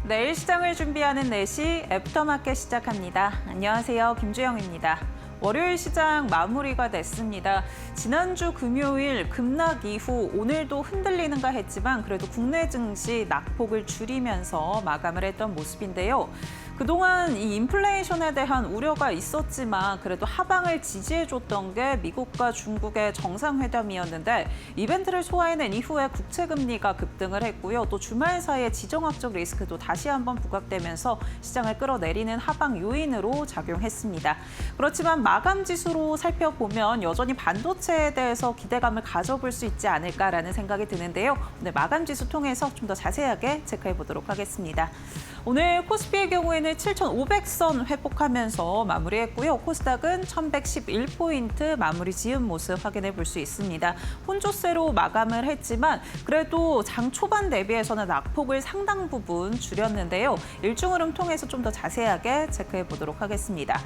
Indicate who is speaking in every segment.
Speaker 1: 내일 시장을 준비하는 4시 애프터마켓 시작합니다. 안녕하세요. 김주영입니다. 월요일 시장 마무리가 됐습니다. 지난주 금요일 급락 이후 오늘도 흔들리는가 했지만 그래도 국내 증시 낙폭을 줄이면서 마감을 했던 모습인데요. 그동안 이 인플레이션에 대한 우려가 있었지만 그래도 하방을 지지해줬던 게 미국과 중국의 정상회담이었는데 이벤트를 소화해낸 이후에 국채금리가 급등을 했고요. 또 주말 사이에 지정학적 리스크도 다시 한번 부각되면서 시장을 끌어내리는 하방 요인으로 작용했습니다. 그렇지만 마감 지수로 살펴보면 여전히 반도체에 대해서 기대감을 가져볼 수 있지 않을까라는 생각이 드는데요. 오늘 마감 지수 통해서 좀 더 자세하게 체크해 보도록 하겠습니다. 오늘 코스피의 경우에는 7,500선 회복하면서 마무리했고요. 코스닥은 1,111포인트 마무리 지은 모습 확인해 볼 수 있습니다. 혼조세로 마감을 했지만 그래도 장 초반 대비해서는 낙폭을 상당 부분 줄였는데요. 일중 흐름 통해서 좀 더 자세하게 체크해 보도록 하겠습니다.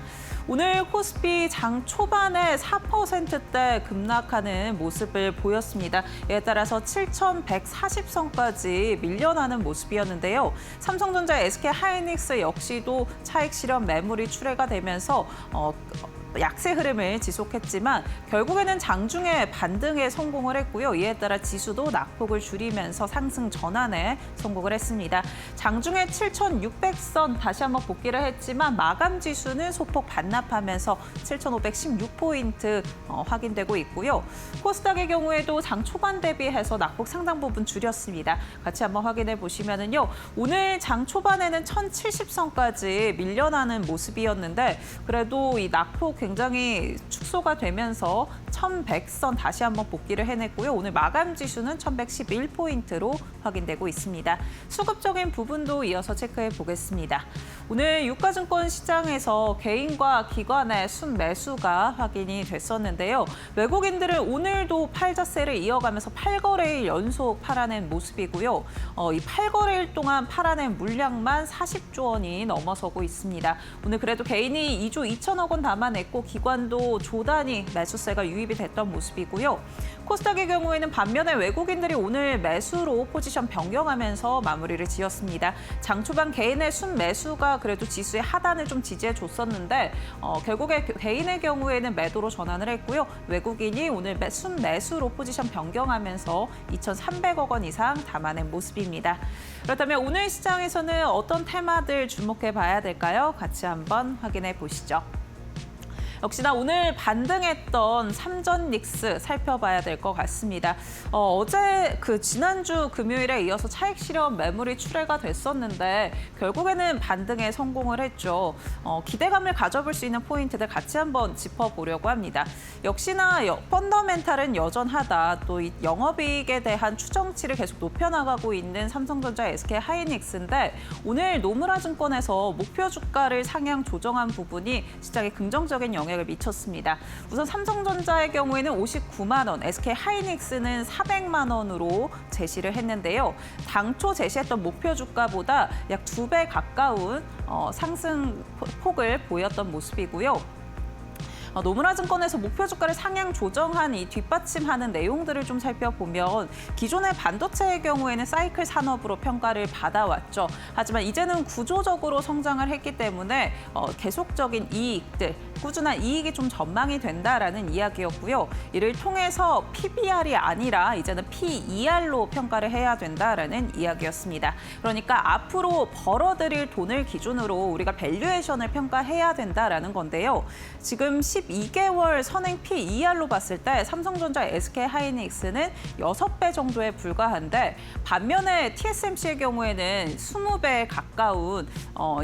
Speaker 1: 오늘 코스피 장 초반에 4%대 급락하는 모습을 보였습니다. 이에 따라서 7,140선까지 밀려나는 모습이었는데요. 삼성전자, SK하이닉스 역시도 차익 실현 매물이 출회가 되면서 약세 흐름을 지속했지만 결국에는 장중에 반등에 성공을 했고요. 이에 따라 지수도 낙폭을 줄이면서 상승 전환에 성공을 했습니다. 장중에 7,600선 다시 한번 복귀를 했지만 마감 지수는 소폭 반납하면서 7,516포인트 확인되고 있고요. 코스닥의 경우에도 장 초반 대비해서 낙폭 상당 부분 줄였습니다. 같이 한번 확인해 보시면은요. 오늘 장 초반에는 1,070선까지 밀려나는 모습이었는데 그래도 이 낙폭 굉장히 축소가 되면서 1,100선 다시 한번 복귀를 해냈고요. 오늘 마감 지수는 1,111포인트로 확인되고 있습니다. 수급적인 부분도 이어서 체크해 보겠습니다. 오늘 유가증권 시장에서 개인과 기관의 순매수가 확인이 됐었는데요. 외국인들은 오늘도 팔자세를 이어가면서 8거래일 연속 팔아낸 모습이고요. 이 8거래일 동안 팔아낸 물량만 40조 원이 넘어서고 있습니다. 오늘 그래도 개인이 2조 2천억 원 담아냈고 기관도 조 단위 매수세가 유입이 됐던 모습이고요. 코스닥의 경우에는 반면에 외국인들이 오늘 매수로 포지션 변경하면서 마무리를 지었습니다. 장 초반 개인의 순매수가 그래도 지수의 하단을 좀 지지해줬었는데 결국에 개인의 경우에는 매도로 전환을 했고요. 외국인이 오늘 순매수로 포지션 변경하면서 2,300억 원 이상 담아낸 모습입니다. 그렇다면 오늘 시장에서는 어떤 테마들 주목해 봐야 될까요? 같이 한번 확인해 보시죠. 역시나 오늘 반등했던 삼전닉스 살펴봐야 될 것 같습니다. 어제 지난주 금요일에 이어서 차익 실현 매물이 출회가 됐었는데 결국에는 반등에 성공을 했죠. 기대감을 가져볼 수 있는 포인트들 같이 한번 짚어보려고 합니다. 역시나 펀더멘탈은 여전하다. 또 이 영업이익에 대한 추정치를 계속 높여나가고 있는 삼성전자, SK하이닉스인데 오늘 노무라증권에서 목표 주가를 상향 조정한 부분이 시장에 긍정적인 영향을 미쳤습니다. 우선 삼성전자의 경우에는 59만 원, SK하이닉스는 400만 원으로 제시를 했는데요. 당초 제시했던 목표 주가보다 약 2배 가까운 상승 폭을 보였던 모습이고요. 노무라증권에서 목표 주가를 상향 조정한 이 뒷받침하는 내용들을 좀 살펴보면 기존의 반도체의 경우에는 사이클 산업으로 평가를 받아왔죠. 하지만 이제는 구조적으로 성장을 했기 때문에 계속적인 이익들, 꾸준한 이익이 좀 전망이 된다라는 이야기였고요. 이를 통해서 PBR이 아니라 이제는 PER로 평가를 해야 된다라는 이야기였습니다. 그러니까 앞으로 벌어들일 돈을 기준으로 우리가 밸류에이션을 평가해야 된다라는 건데요. 지금 12개월 선행 PER로 봤을 때 삼성전자, SK하이닉스는 6배 정도에 불과한데 반면에 TSMC의 경우에는 20배 가까운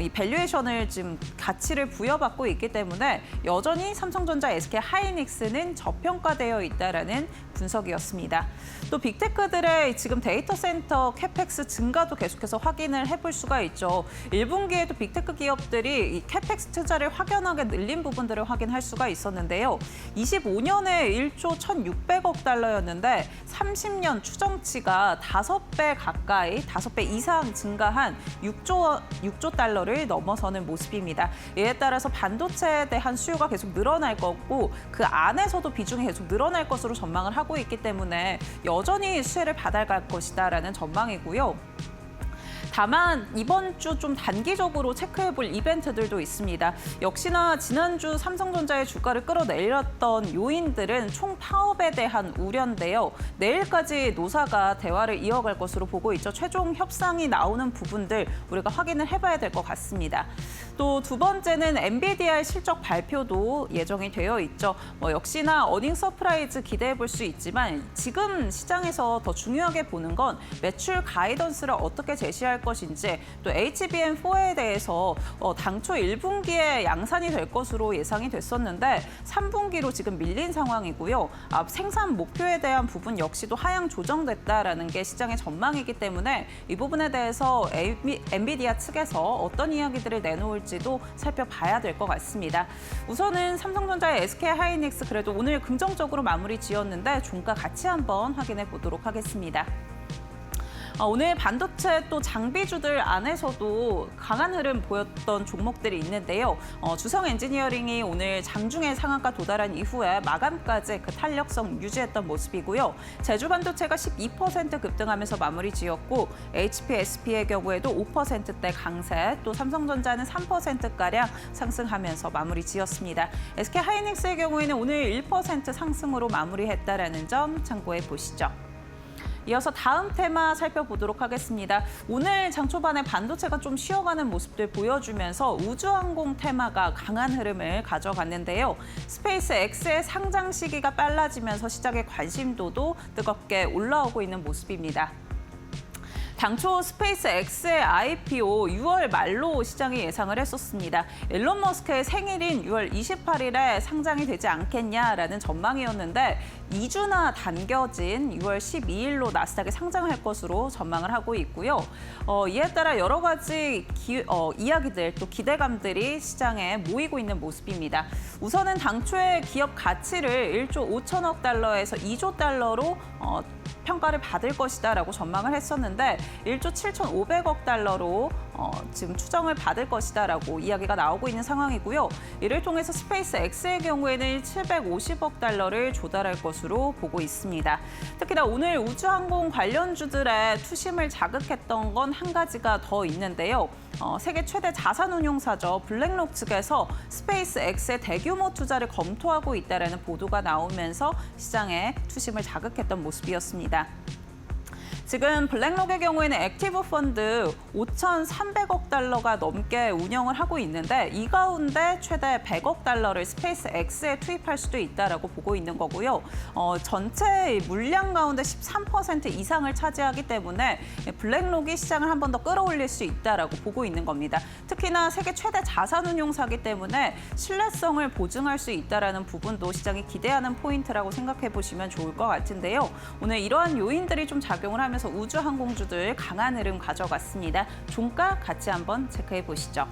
Speaker 1: 이 밸류에이션을 지금 가치를 부여받고 있기 때문에 여전히 삼성전자, SK하이닉스는 저평가되어 있다라는 분석이었습니다. 또 빅테크들의 지금 데이터 센터 캐펙스 증가도 계속해서 확인을 해볼 수가 있죠. 1분기에도 빅테크 기업들이 이 캐펙스 투자를 확연하게 늘린 부분들을 확인할 수가 있었는데요. 25년에 1조 1,600억 달러였는데 30년 추정치가 5배 가까이, 5배 이상 증가한 6조 달러를 넘어서는 모습입니다. 이에 따라서 반도체에 대한 수요가 계속 늘어날 거고 그 안에서도 비중이 계속 늘어날 것으로 전망을 하고 있기 때문에 여전히 수혜를 받아갈 것이다라는 전망이고요. 다만 이번 주 좀 단기적으로 체크해볼 이벤트들도 있습니다. 역시나 지난주 삼성전자의 주가를 끌어내렸던 요인들은 총 파업에 대한 우려인데요. 내일까지 노사가 대화를 이어갈 것으로 보고 있죠. 최종 협상이 나오는 부분들 우리가 확인을 해봐야 될 것 같습니다. 또 두 번째는 엔비디아의 실적 발표도 예정이 되어 있죠. 역시나 어닝 서프라이즈 기대해 볼 수 있지만 지금 시장에서 더 중요하게 보는 건 매출 가이던스를 어떻게 제시할 것인지 또 HBM4에 대해서 당초 1분기에 양산이 될 것으로 예상이 됐었는데 3분기로 지금 밀린 상황이고요. 생산 목표에 대한 부분 역시도 하향 조정됐다라는 게 시장의 전망이기 때문에 이 부분에 대해서 엔비디아 측에서 어떤 이야기들을 내놓을지도 살펴봐야 될 것 같습니다. 우선은 삼성전자의 SK하이닉스 그래도 오늘 긍정적으로 마무리 지었는데 종가 같이 한번 확인해 보도록 하겠습니다. 오늘 반도체 또 장비주들 안에서도 강한 흐름 보였던 종목들이 있는데요. 주성 엔지니어링이 오늘 장중에 상한가 도달한 이후에 마감까지 그 탄력성 유지했던 모습이고요. 제주 반도체가 12% 급등하면서 마무리 지었고 HPSP의 경우에도 5%대 강세, 또 삼성전자는 3%가량 상승하면서 마무리 지었습니다. SK하이닉스의 경우에는 오늘 1% 상승으로 마무리했다라는 점 참고해 보시죠. 이어서 다음 테마 살펴보도록 하겠습니다. 오늘 장 초반에 반도체가 좀 쉬어가는 모습들 보여주면서 우주항공 테마가 강한 흐름을 가져갔는데요. 스페이스 X의 상장 시기가 빨라지면서 시장의 관심도도 뜨겁게 올라오고 있는 모습입니다. 당초 스페이스 X의 IPO 6월 말로 시장이 예상을 했었습니다. 일론 머스크의 생일인 6월 28일에 상장이 되지 않겠냐라는 전망이었는데 2주나 당겨진 6월 12일로 나스닥에 상장할 것으로 전망을 하고 있고요. 이에 따라 여러 가지 이야기들 또 기대감들이 시장에 모이고 있는 모습입니다. 우선은 당초의 기업 가치를 1조 5천억 달러에서 2조 달러로 평가를 받을 것이다라고 전망을 했었는데 1조 7,500억 달러로 지금 추정을 받을 것이다라고 이야기가 나오고 있는 상황이고요. 이를 통해서 스페이스 X의 경우에는 750억 달러를 조달할 것으로 보고 있습니다. 특히나 오늘 우주항공 관련주들의 투심을 자극했던 건 한 가지가 더 있는데요. 세계 최대 자산운용사죠. 블랙록 측에서 스페이스 X의 대규모 투자를 검토하고 있다는 보도가 나오면서 시장에 투심을 자극했던 모습이었습니다. 지금 블랙록의 경우에는 액티브 펀드 5,300억 달러가 넘게 운영을 하고 있는데 이 가운데 최대 100억 달러를 스페이스 X에 투입할 수도 있다라고 보고 있는 거고요. 전체 물량 가운데 13% 이상을 차지하기 때문에 블랙록이 시장을 한 번 더 끌어올릴 수 있다라고 보고 있는 겁니다. 특히나 세계 최대 자산운용사이기 때문에 신뢰성을 보증할 수 있다라는 부분도 시장이 기대하는 포인트라고 생각해 보시면 좋을 것 같은데요. 오늘 이러한 요인들이 좀 작용을 하면서 우주항공주들 강한 흐름 가져갔습니다. 종가 같이 한번 체크해 보시죠.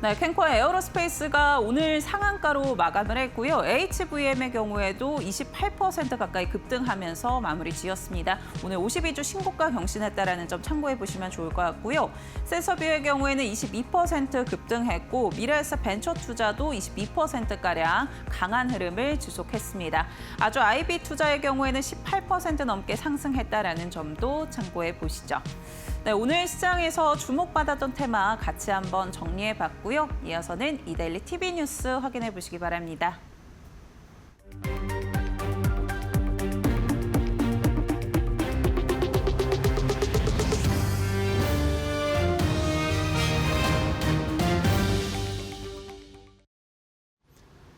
Speaker 1: 네, 캔코 에어로스페이스가 오늘 상한가로 마감을 했고요. HVM의 경우에도 28% 가까이 급등하면서 마무리 지었습니다. 오늘 52주 신고가 경신했다는 점 참고해 보시면 좋을 것 같고요. 센서뷰의 경우에는 22% 급등했고 미래에셋 벤처 투자도 22%가량 강한 흐름을 지속했습니다. 아주 IB 투자의 경우에는 18% 넘게 상승했다는 점도 참고해 보시죠. 네, 오늘 시장에서 주목받았던 테마 같이 한번 정리해봤고요. 이어서는 이데일리 TV 뉴스 확인해 보시기 바랍니다.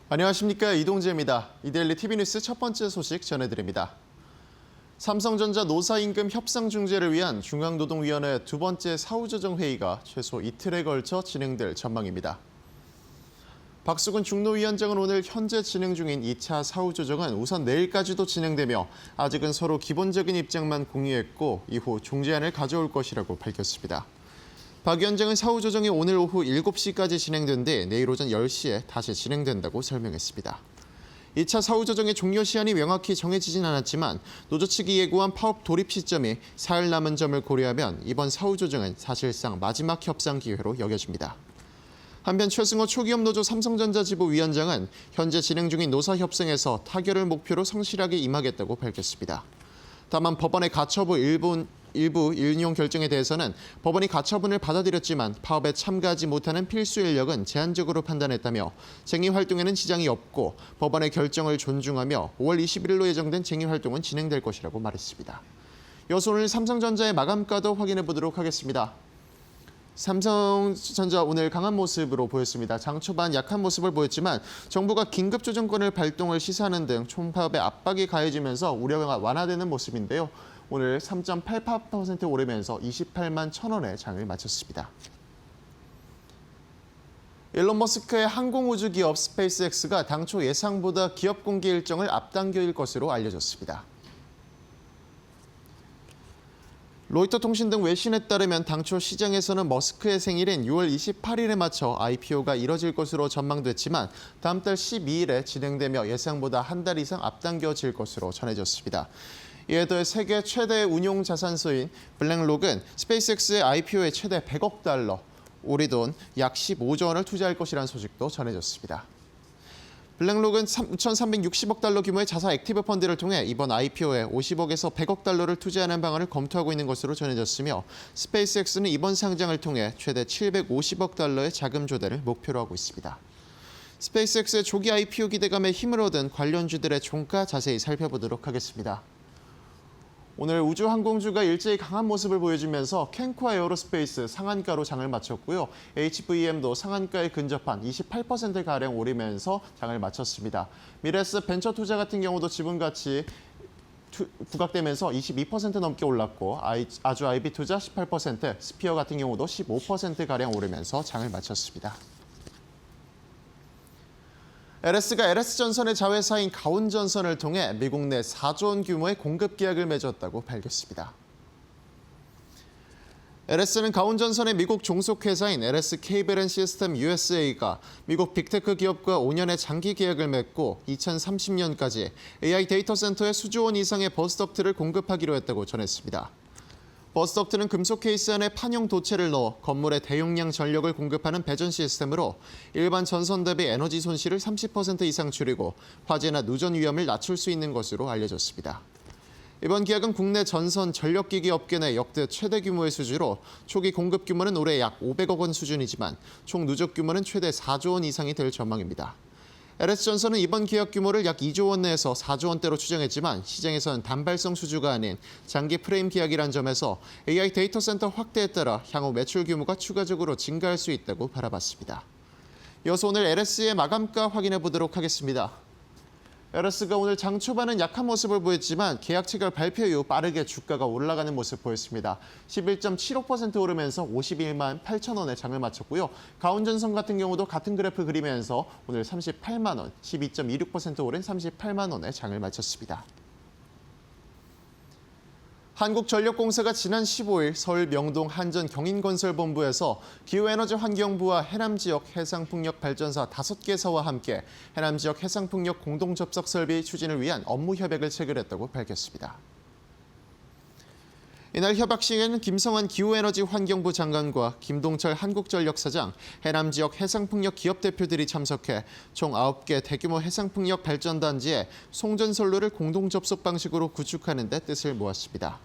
Speaker 2: 안녕하십니까, 이동재입니다. 이데일리 TV 뉴스 첫 번째 소식 전해드립니다. 삼성전자 노사임금 협상 중재를 위한 중앙노동위원회 두 번째 사후조정회의가 최소 이틀에 걸쳐 진행될 전망입니다. 박수근 중노위원장은 오늘 현재 진행 중인 2차 사후조정은 우선 내일까지도 진행되며 아직은 서로 기본적인 입장만 공유했고 이후 중재안을 가져올 것이라고 밝혔습니다. 박 위원장은 사후조정이 오늘 오후 7시까지 진행된 뒤 내일 오전 10시에 다시 진행된다고 설명했습니다. 2차 사후조정의 종료 시한이 명확히 정해지진 않았지만 노조 측이 예고한 파업 돌입 시점이 4일 남은 점을 고려하면 이번 사후조정은 사실상 마지막 협상 기회로 여겨집니다. 한편 최승호 초기업노조 삼성전자 지부위원장은 현재 진행 중인 노사협상에서 타결을 목표로 성실하게 임하겠다고 밝혔습니다. 다만 법원의 가처분 일부 일용 결정에 대해서는 법원이 가처분을 받아들였지만 파업에 참가하지 못하는 필수 인력은 제한적으로 판단했다며 쟁의 활동에는 지장이 없고 법원의 결정을 존중하며 5월 21일로 예정된 쟁의 활동은 진행될 것이라고 말했습니다. 이어서 오늘 삼성전자의 마감가도 확인해 보도록 하겠습니다. 삼성전자 오늘 강한 모습으로 보였습니다. 장 초반 약한 모습을 보였지만 정부가 긴급 조정권을 발동을 시사하는 등 총파업의 압박이 가해지면서 우려가 완화되는 모습인데요. 오늘 3.88% 오르면서 28만 1,000원에 장을 마쳤습니다. 일론 머스크의 항공우주 기업 스페이스X가 당초 예상보다 기업 공개 일정을 앞당길 것으로 알려졌습니다. 로이터 통신 등 외신에 따르면 당초 시장에서는 머스크의 생일인 6월 28일에 맞춰 IPO가 이뤄질 것으로 전망됐지만 다음 달 12일에 진행되며 예상보다 한 달 이상 앞당겨질 것으로 전해졌습니다. 이에 더해 세계 최대 운용 자산소인 블랙록은 스페이스X의 IPO에 최대 100억 달러, 우리 돈 약 15조 원을 투자할 것이라는 소식도 전해졌습니다. 블랙록은 2,360억 달러 규모의 자사 액티브 펀드를 통해 이번 IPO에 50억에서 100억 달러를 투자하는 방안을 검토하고 있는 것으로 전해졌으며 스페이스X는 이번 상장을 통해 최대 750억 달러의 자금 조달을 목표로 하고 있습니다. 스페이스X의 조기 IPO 기대감에 힘을 얻은 관련주들의 종가 자세히 살펴보도록 하겠습니다. 오늘 우주항공주가 일제히 강한 모습을 보여주면서 캔코아 에어로스페이스 상한가로 장을 마쳤고요. HVM도 상한가에 근접한 28%가량 오르면서 장을 마쳤습니다. 미래스 벤처투자 같은 경우도 지분가치 부각되면서 22% 넘게 올랐고 아주 IB투자 18%, 스피어 같은 경우도 15%가량 오르면서 장을 마쳤습니다. LS가 LS전선의 자회사인 가온전선을 통해 미국 내 4조 원 규모의 공급 계약을 맺었다고 밝혔습니다. LS는 가온전선의 미국 종속회사인 LS 케이블 앤 시스템 USA가 미국 빅테크 기업과 5년의 장기 계약을 맺고 2030년까지 AI 데이터 센터에 수조 원 이상의 버스덕트를 공급하기로 했다고 전했습니다. 버스덕트는 금속 케이스 안에 판형 도체를 넣어 건물에 대용량 전력을 공급하는 배전 시스템으로 일반 전선 대비 에너지 손실을 30% 이상 줄이고 화재나 누전 위험을 낮출 수 있는 것으로 알려졌습니다. 이번 계약은 국내 전선 전력기기 업계 내 역대 최대 규모의 수주로 초기 공급 규모는 올해 약 500억 원 수준이지만 총 누적 규모는 최대 4조 원 이상이 될 전망입니다. LS전선은 이번 계약 규모를 약 2조 원 내에서 4조 원대로 추정했지만 시장에서는 단발성 수주가 아닌 장기 프레임 계약이란 점에서 AI 데이터 센터 확대에 따라 향후 매출 규모가 추가적으로 증가할 수 있다고 바라봤습니다. 이어서 오늘 LS의 마감가 확인해 보도록 하겠습니다. LS가 오늘 장 초반은 약한 모습을 보였지만 계약 체결 발표 이후 빠르게 주가가 올라가는 모습 보였습니다. 11.75% 오르면서 51만 8천 원에 장을 마쳤고요. 가온전선 같은 경우도 같은 그래프 그리면서 오늘 38만 원, 12.26% 오른 38만 원에 장을 마쳤습니다. 한국전력공사가 지난 15일 서울 명동 한전 경인건설본부에서 기후에너지환경부와 해남지역 해상풍력 발전사 5개사와 함께 해남지역 해상풍력 공동접속 설비 추진을 위한 업무 협약을 체결했다고 밝혔습니다. 이날 협약 시에는 김성환 기후에너지환경부 장관과 김동철 한국전력 사장, 해남지역 해상풍력 기업 대표들이 참석해 총 9개 대규모 해상풍력 발전단지에 송전선로를 공동접속 방식으로 구축하는 데 뜻을 모았습니다.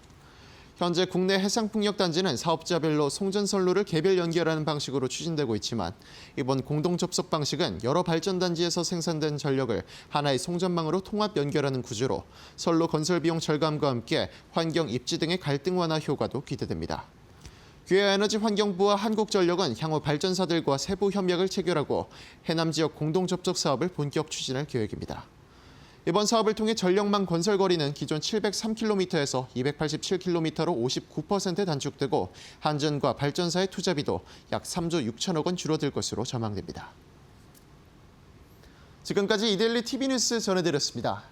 Speaker 2: 현재 국내 해상풍력 단지는 사업자별로 송전선로를 개별 연결하는 방식으로 추진되고 있지만 이번 공동접속 방식은 여러 발전단지에서 생산된 전력을 하나의 송전망으로 통합 연결하는 구조로 선로 건설 비용 절감과 함께 환경 입지 등의 갈등 완화 효과도 기대됩니다. 기후에너지환경부와 한국전력은 향후 발전사들과 세부 협약을 체결하고 해남 지역 공동접속 사업을 본격 추진할 계획입니다. 이번 사업을 통해 전력망 건설 거리는 기존 703km에서 287km로 59% 단축되고 한전과 발전사의 투자비도 약 3조 6천억 원 줄어들 것으로 전망됩니다. 지금까지 이데일리 TV뉴스 전해드렸습니다.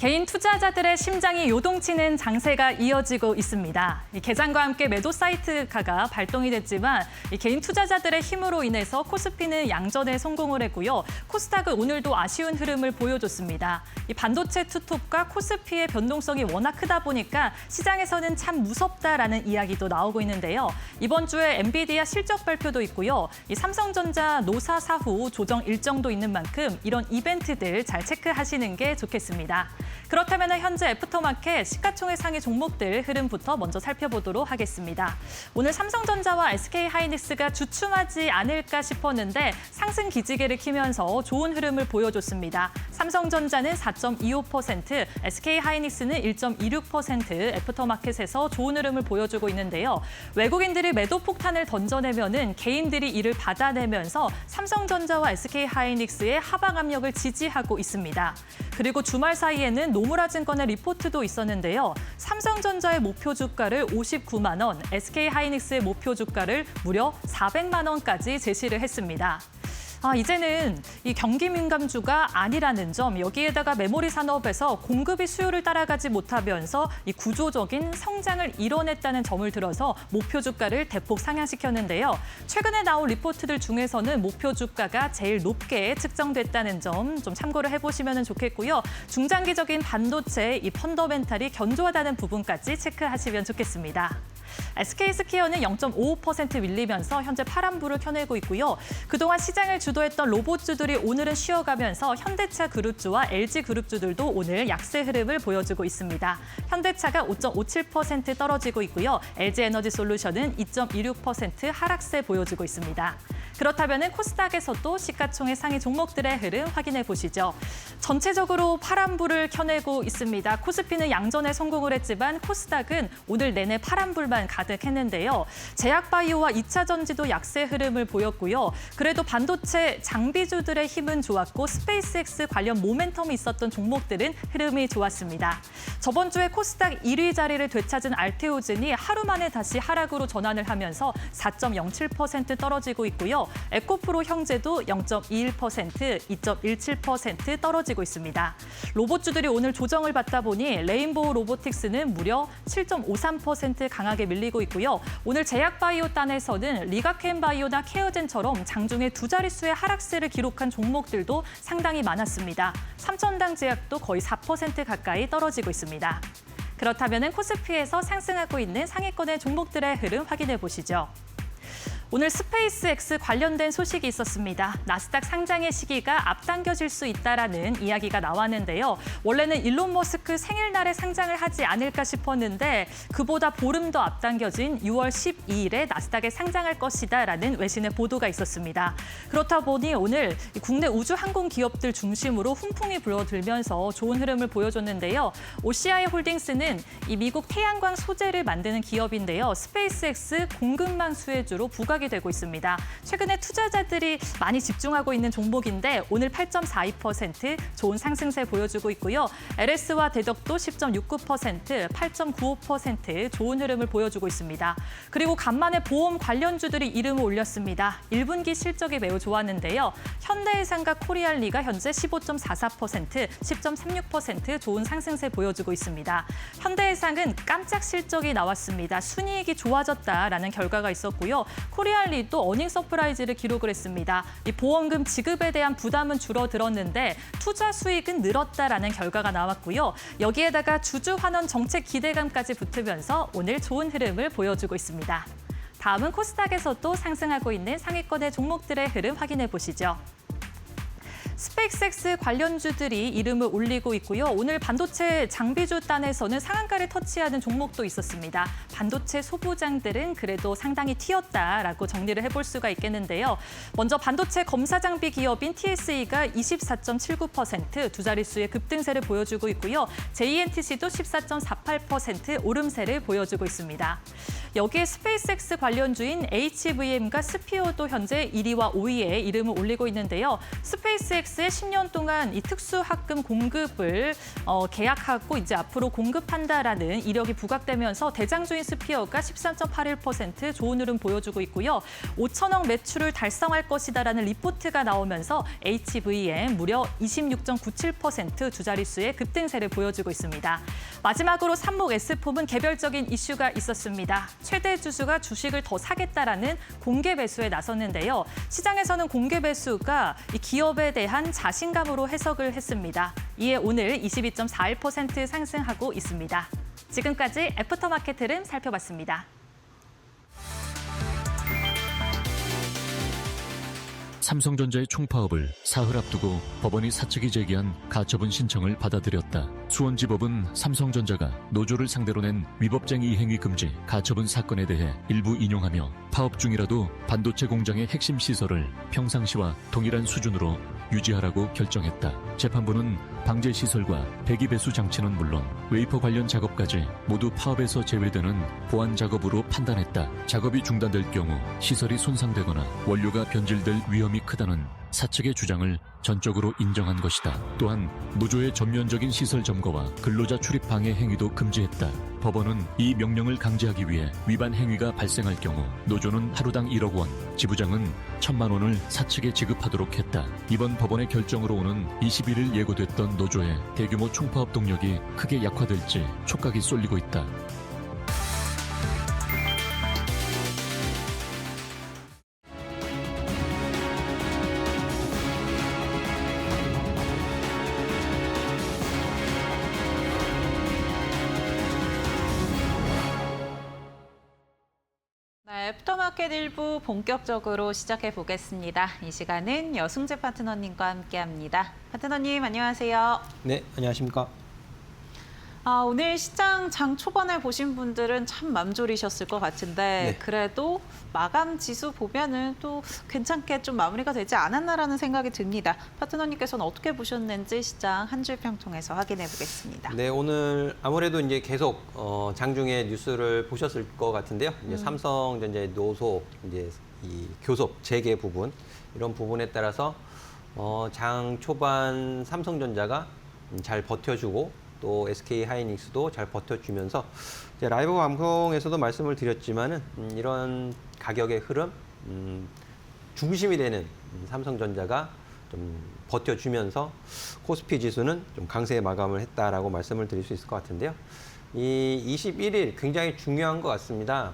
Speaker 3: 개인 투자자들의 심장이 요동치는 장세가 이어지고 있습니다. 이 개장과 함께 매도 사이트가가 발동이 됐지만 이 개인 투자자들의 힘으로 인해서 코스피는 양전에 성공을 했고요. 코스닥은 오늘도 아쉬운 흐름을 보여줬습니다. 이 반도체 투톱과 코스피의 변동성이 워낙 크다 보니까 시장에서는 참 무섭다라는 이야기도 나오고 있는데요. 이번 주에 엔비디아 실적 발표도 있고요. 이 삼성전자 노사 사후 조정 일정도 있는 만큼 이런 이벤트들 잘 체크하시는 게 좋겠습니다. 그렇다면 현재 애프터마켓 시가총액 상위 종목들 흐름부터 먼저 살펴보도록 하겠습니다. 오늘 삼성전자와 SK하이닉스가 주춤하지 않을까 싶었는데 상승 기지개를 키면서 좋은 흐름을 보여줬습니다. 삼성전자는 4.25%, SK하이닉스는 1.26% 애프터마켓에서 좋은 흐름을 보여주고 있는데요. 외국인들이 매도 폭탄을 던져내면은 개인들이 이를 받아내면서 삼성전자와 SK하이닉스의 하방 압력을 지지하고 있습니다. 그리고 주말 사이에는 노무라증권의 리포트도 있었는데요. 삼성전자의 목표 주가를 59만 원, SK하이닉스의 목표 주가를 무려 400만 원까지 제시를 했습니다. 이제는 이 경기 민감주가 아니라는 점, 여기에다가 메모리 산업에서 공급이 수요를 따라가지 못하면서 이 구조적인 성장을 이뤄냈다는 점을 들어서 목표 주가를 대폭 상향시켰는데요. 최근에 나온 리포트들 중에서는 목표 주가가 제일 높게 측정됐다는 점 좀 참고를 해보시면 좋겠고요. 중장기적인 반도체 이 펀더멘탈이 견조하다는 부분까지 체크하시면 좋겠습니다. SK스퀘어는 0.55% 밀리면서 현재 파란불을 켜내고 있고요. 그동안 시장을 주도했던 로봇주들이 오늘은 쉬어가면서 현대차 그룹주와 LG그룹주들도 오늘 약세 흐름을 보여주고 있습니다. 현대차가 5.57% 떨어지고 있고요. LG에너지솔루션은 2.26% 하락세 보여주고 있습니다. 그렇다면 코스닥에서도 시가총액 상위 종목들의 흐름 확인해 보시죠. 전체적으로 파란불을 켜내고 있습니다. 코스피는 양전에 성공을 했지만 코스닥은 오늘 내내 파란불만 가득했는데요. 제약바이오와 2차 전지도 약세 흐름을 보였고요. 그래도 반도체 장비주들의 힘은 좋았고 스페이스X 관련 모멘텀이 있었던 종목들은 흐름이 좋았습니다. 저번 주에 코스닥 1위 자리를 되찾은 알테오젠이 하루 만에 다시 하락으로 전환을 하면서 4.07% 떨어지고 있고요. 에코프로 형제도 0.21%, 2.17% 떨어지고 있습니다. 로봇주들이 오늘 조정을 받다 보니 레인보우 로보틱스는 무려 7.53% 강하게 밀리고 있고요. 오늘 제약바이오 단에서는 리가켄바이오나 케어젠처럼 장중에 두 자릿수의 하락세를 기록한 종목들도 상당히 많았습니다. 삼천당 제약도 거의 4% 가까이 떨어지고 있습니다. 그렇다면 코스피에서 상승하고 있는 상위권의 종목들의 흐름 확인해 보시죠. 오늘 스페이스X 관련된 소식이 있었습니다. 나스닥 상장의 시기가 앞당겨질 수 있다라는 이야기가 나왔는데요. 원래는 일론 머스크 생일날에 상장을 하지 않을까 싶었는데 그보다 보름 더 앞당겨진 6월 12일에 나스닥에 상장할 것이다라는 외신의 보도가 있었습니다. 그렇다 보니 오늘 국내 우주항공 기업들 중심으로 훈풍이 불어들면서 좋은 흐름을 보여줬는데요. OCI 홀딩스는 이 미국 태양광 소재를 만드는 기업인데요. 스페이스X 공급망 수혜주로 부각이 되고 있습니다. 최근에 투자자들이 많이 집중하고 있는 종목인데 오늘 8.42% 좋은 상승세 보여주고 있고요. LS와 대덕도 10.69%, 8.95% 좋은 흐름을 보여주고 있습니다. 그리고 간만에 보험 관련주들이 이름을 올렸습니다. 1분기 실적이 매우 좋았는데요. 현대해상과 코리알리가 현재 15.44%, 10.36% 좋은 상승세 보여주고 있습니다. 현대해상은 깜짝 실적이 나왔습니다. 순이익이 좋아졌다라는 결과가 있었고요. 코리알리도 어닝 서프라이즈를 기록을 했습니다. 이 보험금 지급에 대한 부담은 줄어들었는데 투자 수익은 늘었다라는 결과가 나왔고요. 여기에다가 주주 환원 정책 기대감까지 붙으면서 오늘 좋은 흐름을 보여주고 있습니다. 다음은 코스닥에서도 상승하고 있는 상위권의 종목들의 흐름 확인해 보시죠. 스페이스X 관련주들이 이름을 올리고 있고요. 오늘 반도체 장비주 단에서는 상한가를 터치하는 종목도 있었습니다. 반도체 소부장들은 그래도 상당히 튀었다라고 정리를 해볼 수가 있겠는데요. 먼저 반도체 검사 장비 기업인 TSE가 24.79% 두 자릿수의 급등세를 보여주고 있고요. JNTC도 14.48% 오름세를 보여주고 있습니다. 여기에 스페이스X 관련주인 HVM과 스피어도 현재 1위와 5위에 이름을 올리고 있는데요. 스페이스X 하이닉스의 10년 동안 이 특수학금 공급을 계약하고 이제 앞으로 공급한다라는 이력이 부각되면서 대장주인 스피어가 13.81% 좋은 흐름 보여주고 있고요. 5천억 매출을 달성할 것이다라는 리포트가 나오면서 HVM 무려 26.97% 두 자릿수의 급등세를 보여주고 있습니다. 마지막으로 삼목 S폼은 개별적인 이슈가 있었습니다. 최대 주주가 주식을 더 사겠다라는 공개 배수에 나섰는데요. 시장에서는 공개 배수가 이 기업에 대한 자신감으로 해석을 했습니다. 이에 오늘 22.41% 상승하고 있습니다. 지금까지 애프터마켓 흐름 살펴봤습니다.
Speaker 4: 삼성전자의 총파업을 사흘 앞두고 법원이 사측이 제기한 가처분 신청을 받아들였다. 수원지법은 삼성전자가 노조를 상대로 낸 위법쟁이 행위 금지 가처분 사건에 대해 일부 인용하며 파업 중이라도 반도체 공장의 핵심 시설을 평상시와 동일한 수준으로 유지하라고 결정했다. 재판부는 방제 시설과 배기 배수 장치는 물론 웨이퍼 관련 작업까지 모두 파업에서 제외되는 보안 작업으로 판단했다. 작업이 중단될 경우 시설이 손상되거나 원료가 변질될 위험이 크다는 사측의 주장을 전적으로 인정한 것이다. 또한 노조의 전면적인 시설 점거와 근로자 출입 방해 행위도 금지했다. 법원은 이 명령을 강제하기 위해 위반 행위가 발생할 경우 노조는 하루당 1억 원, 지부장은 1,000만 원을 사측에 지급하도록 했다. 이번 법원의 결정으로 오는 21일 예고됐던 노조의 대규모 총파업 동력이 크게 약화될지 촉각이 쏠리고 있다.
Speaker 1: 네, 애프터마켓 1부 본격적으로 시작해 보겠습니다. 이 시간은 여승재 파트너님과 함께합니다. 파트너님 안녕하세요.
Speaker 5: 네, 안녕하십니까.
Speaker 1: 오늘 시장 장 초반에 보신 분들은 참 맘졸이셨을 것 같은데
Speaker 5: 네.
Speaker 1: 그래도 마감 지수 보면은 또 괜찮게 좀 마무리가 되지 않았나라는 생각이 듭니다. 파트너님께서는 어떻게 보셨는지 시장 한 줄 평 통해서 확인해 보겠습니다.
Speaker 5: 네, 오늘 아무래도 이제 계속 장중에 뉴스를 보셨을 것 같은데요. 이제 삼성전자의 노소, 이제 이 교섭 재개 부분 이런 부분에 따라서 장 초반 삼성전자가 잘 버텨주고 또 SK 하이닉스도 잘 버텨주면서 이제 라이브 방송에서도 말씀을 드렸지만은 이런 가격의 흐름 중심이 되는 삼성전자가 좀 버텨주면서 코스피 지수는 좀 강세 마감을 했다라고 말씀을 드릴 수 있을 것 같은데요. 이 21일 굉장히 중요한 것 같습니다.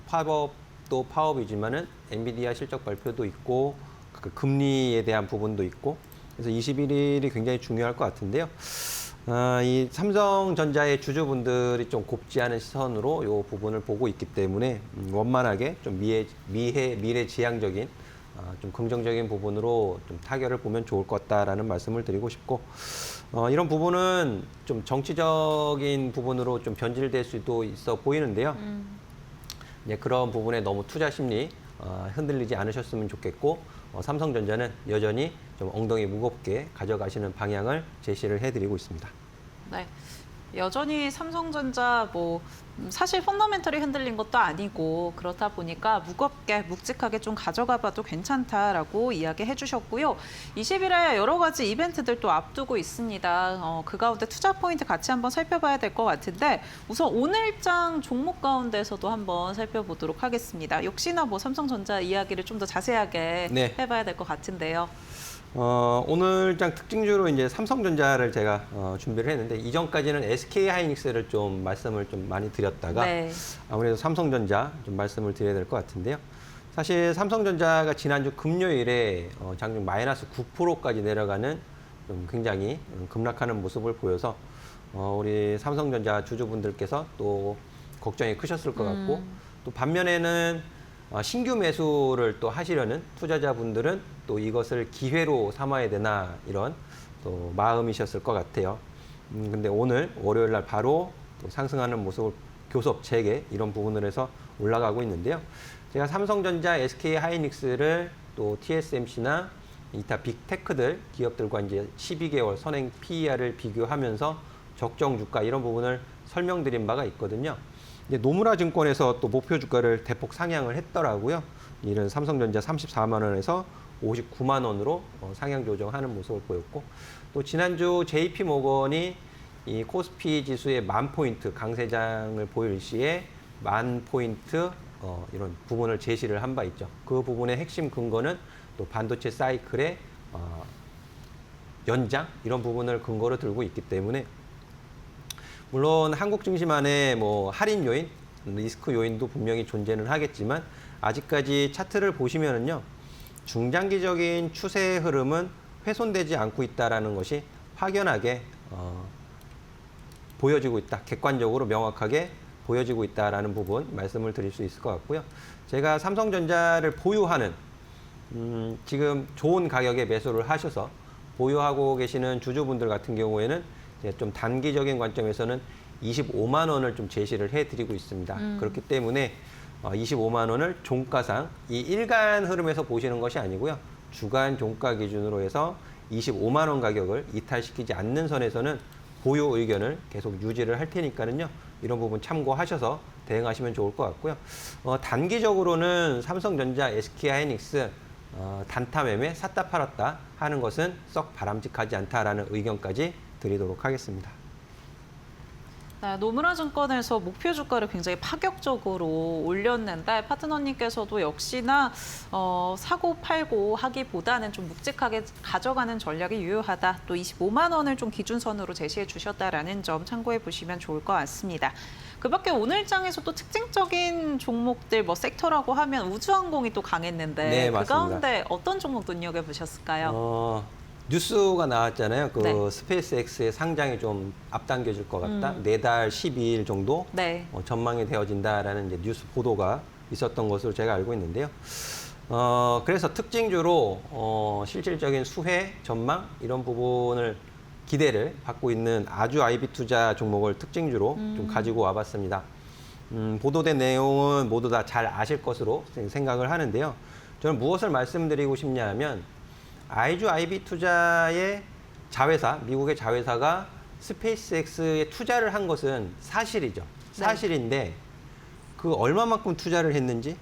Speaker 5: 파업도 파업이지만은 엔비디아 실적 발표도 있고 그 금리에 대한 부분도 있고 그래서 21일이 굉장히 중요할 것 같은데요. 이 삼성전자의 주주분들이 좀 곱지 않은 시선으로 이 부분을 보고 있기 때문에 원만하게 좀 미래지향적인 좀 긍정적인 부분으로 좀 타결을 보면 좋을 것 같다라는 말씀을 드리고 싶고 이런 부분은 좀 정치적인 부분으로 좀 변질될 수도 있어 보이는데요. 이제 그런 부분에 너무 투자 심리 흔들리지 않으셨으면 좋겠고 삼성전자는 여전히 좀 엉덩이 무겁게 가져가시는 방향을 제시를 해드리고 있습니다.
Speaker 1: 네. 여전히 삼성전자 사실 펀더멘털이 흔들린 것도 아니고 그렇다 보니까 무겁게 묵직하게 좀 가져가 봐도 괜찮다라고 이야기해 주셨고요. 20일에 여러 가지 이벤트들 또 앞두고 있습니다. 그 가운데 투자 포인트 같이 한번 살펴봐야 될 것 같은데 우선 오늘장 종목 가운데서도 한번 살펴보도록 하겠습니다. 역시나 삼성전자 이야기를 좀 더 자세하게
Speaker 5: 네.
Speaker 1: 해봐야 될 것 같은데요.
Speaker 5: 오늘장 특징주로 이제 삼성전자를 제가 준비를 했는데 이전까지는 SK 하이닉스를 좀 말씀을 좀 많이 드렸다가
Speaker 1: 네.
Speaker 5: 아무래도 삼성전자 좀 말씀을 드려야 될 것 같은데요. 사실 삼성전자가 지난주 금요일에 장중 마이너스 9%까지 내려가는 좀 굉장히 급락하는 모습을 보여서 우리 삼성전자 주주분들께서 또 걱정이 크셨을 것 같고 또 반면에는 신규 매수를 또 하시려는 투자자분들은 또 이것을 기회로 삼아야 되나 이런 또 마음이셨을 것 같아요. 근데 오늘 월요일 날 바로 또 상승하는 모습을 교섭 재개 이런 부분을 해서 올라가고 있는데요. 제가 삼성전자, SK 하이닉스를 또 TSMC나 이타 빅테크들 기업들과 이제 12개월 선행 PER을 비교하면서 적정 주가 이런 부분을 설명드린 바가 있거든요. 이제 노무라 증권에서 또 목표 주가를 대폭 상향을 했더라고요. 이런 삼성전자 34만 원에서 59만 원으로 상향 조정하는 모습을 보였고, 또 지난주 JP 모건이 이 코스피 지수의 10,000포인트 강세장을 보일 시에 10,000포인트 이런 부분을 제시를 한 바 있죠. 그 부분의 핵심 근거는 또 반도체 사이클의 연장 이런 부분을 근거로 들고 있기 때문에, 물론 한국 증시 안에 뭐 할인 요인, 리스크 요인도 분명히 존재는 하겠지만 아직까지 차트를 보시면은요, 중장기적인 추세 흐름은 훼손되지 않고 있다라는 것이 확연하게 보여지고 있다. 객관적으로 명확하게 보여지고 있다라는 부분 말씀을 드릴 수 있을 것 같고요. 제가 삼성전자를 보유하는 지금 좋은 가격에 매수를 하셔서 보유하고 계시는 주주분들 같은 경우에는 이제 좀 단기적인 관점에서는 25만 원을 좀 제시를 해드리고 있습니다. 그렇기 때문에 25만 원을 종가상 이 일간 흐름에서 보시는 것이 아니고요. 주간 종가 기준으로 해서 25만 원 가격을 이탈시키지 않는 선에서는 보유 의견을 계속 유지를 할 테니까는요. 이런 부분 참고하셔서 대응하시면 좋을 것 같고요. 단기적으로는 삼성전자, SK하이닉스 단타 매매 샀다 팔았다 하는 것은 썩 바람직하지 않다라는 의견까지 드리도록 하겠습니다.
Speaker 1: 네, 노무라 증권에서 목표 주가를 굉장히 파격적으로 올렸는데 파트너님께서도 역시나 사고 팔고 하기보다는 좀 묵직하게 가져가는 전략이 유효하다. 또 25만 원을 좀 기준선으로 제시해 주셨다라는 점 참고해 보시면 좋을 것 같습니다. 그밖에 오늘 장에서 또 특징적인 종목들, 뭐 섹터라고 하면 우주항공이 또 강했는데
Speaker 5: 네,
Speaker 1: 그
Speaker 5: 맞습니다.
Speaker 1: 가운데 어떤 종목 눈여겨보셨을까요?
Speaker 5: 뉴스가 나왔잖아요. 그
Speaker 1: 네.
Speaker 5: 스페이스X의 상장이 좀 앞당겨질 것 같다. 내달 12일 정도
Speaker 1: 네.
Speaker 5: 전망이 되어진다라는 이제 뉴스 보도가 있었던 것으로 제가 알고 있는데요. 그래서 특징주로 실질적인 수혜 전망 이런 부분을 기대를 받고 있는 아주 IB 투자 종목을 특징주로 좀 가지고 와봤습니다. 보도된 내용은 모두 다 잘 아실 것으로 생각을 하는데요. 저는 무엇을 말씀드리고 싶냐면 아이주 IB 투자의 자회사, 미국의 자회사가 스페이스X에 투자를 한 것은 사실이죠. 사실인데 그 얼마만큼 투자를 했는지